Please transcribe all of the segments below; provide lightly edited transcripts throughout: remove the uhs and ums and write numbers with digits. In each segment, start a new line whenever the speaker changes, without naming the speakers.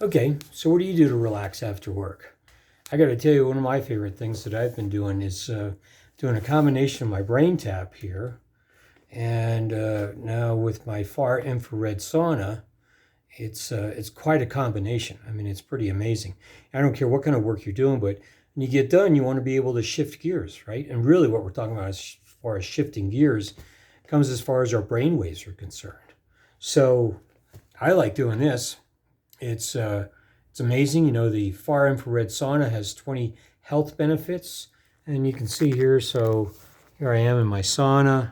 Okay, so what do you do to relax after work? I got to tell you, one of my favorite things that I've been doing is doing a combination of my brain tap here, and now with my far infrared sauna. It's quite a combination. I mean, it's pretty amazing. I don't care what kind of work you're doing, but when you get done, you want to be able to shift gears, right? And really, what we're talking about as far as shifting gears comes as far as our brain waves are concerned. So I like doing this. It's amazing. You know, the far infrared sauna has 20 health benefits, and you can see here. So here I am in my sauna,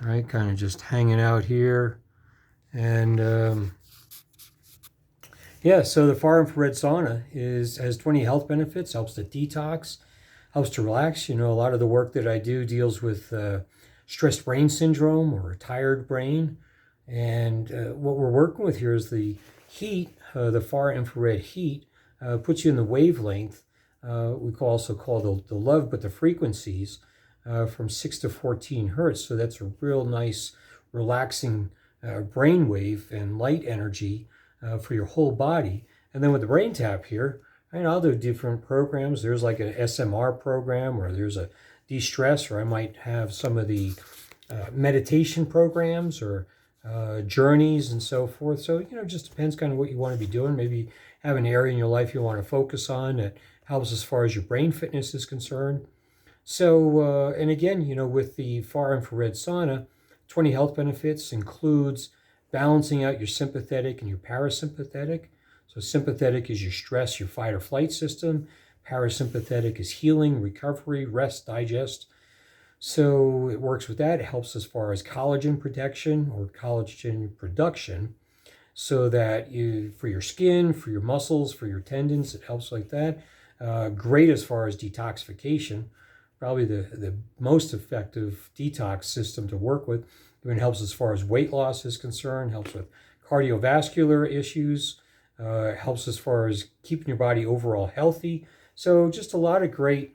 all right, kind of just hanging out here, and yeah. So the far infrared sauna has 20 health benefits. Helps to detox, helps to relax. You know, a lot of the work that I do deals with stressed brain syndrome or a tired brain. And what we're working with here is the heat, the far infrared heat, puts you in the wavelength. We also call the love, but the frequencies from 6 to 14 hertz. So that's a real nice, relaxing brain wave and light energy for your whole body. And then with the brain tap here, and I'll do different programs. There's like an SMR program, or there's a de-stress, or I might have some of the meditation programs, or journeys and so forth. So, you know, it just depends kind of what you want to be doing. Maybe have an area in your life you want to focus on that helps as far as your brain fitness is concerned. So, and again, you know, with the far infrared sauna, 20 health benefits includes balancing out your sympathetic and your parasympathetic. So sympathetic is your stress, your fight or flight system. Parasympathetic is healing, recovery, rest, digest. So it works with that. It helps as far as collagen protection or collagen production, so that you, for your skin, for your muscles, for your tendons, it helps like that. Great as far as detoxification, probably the most effective detox system to work with. It helps as far as weight loss is concerned, helps with cardiovascular issues, helps as far as keeping your body overall healthy. So just a lot of great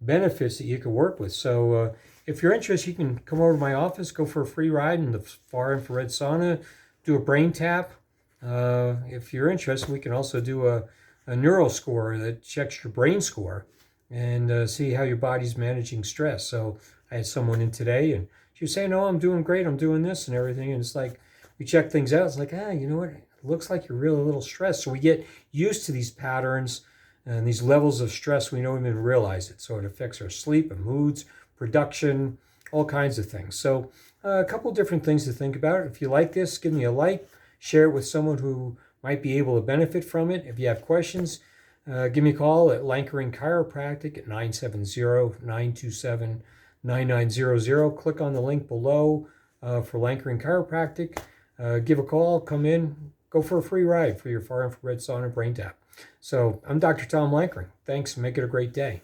benefits that you can work with. So if you're interested, you can come over to my office, go for a free ride in the far infrared sauna, do a brain tap. If you're interested, we can also do a neuro score that checks your brain score and see how your body's managing stress. So I had someone in today, and she was saying, "Oh, I'm doing great. I'm doing this and everything." And it's like, we check things out. It's like, you know what? It looks like you're really a little stressed. So we get used to these patterns and these levels of stress. We don't even realize it. So it affects our sleep and moods, production, all kinds of things. So a couple different things to think about. If you like this, give me a like, share it with someone who might be able to benefit from it. If you have questions, give me a call at Lankering Chiropractic at 970-927-9900. Click on the link below for Lankering Chiropractic. Give a call, come in, go for a free ride for your far infrared sauna brain tap. So I'm Dr. Tom Lankering. Thanks, and make it a great day.